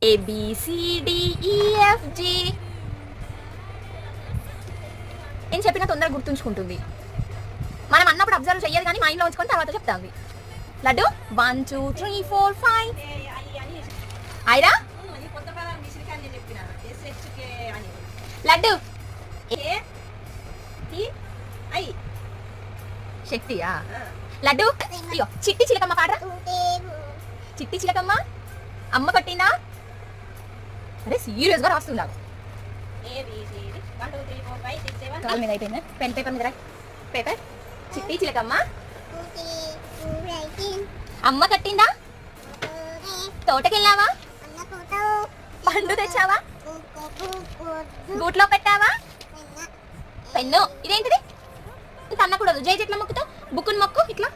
ABCDEFG. నేను చెప్పిన తొందరగా గుర్తుంచుకుంటుంది. మనం అన్నప్పుడు అబ్జర్వ్ చెయ్యదు కానీ మైండ్లో ఉంచుకొని తర్వాత చెప్తాంది. లడ్డు 1 2 3 4 5 ఐరా లడ్డు శక్తియా లడ్డు అయ్యో చిట్టి చిలకమ్మ పాడరా. చిట్టి చిలకమ్మ అమ్మ పట్టిందా? అరే సీరియస్ గా రాస్తున్నాడు. కాల్ మీద అయిపోయిందా? పెన్ పేపర్ మీద పేపర్. చిట్టి చిలకమ్మ అమ్మ కట్టిందా? తోటకెళ్ళావా? పండు తెచ్చావా? గూట్లో పెట్టావా? పెన్ను. ఇదేంటిది? ఇంత అన్నకూడదు. జై చెట్ల మొక్కుతో బుక్కుని మొక్కు ఇట్లా.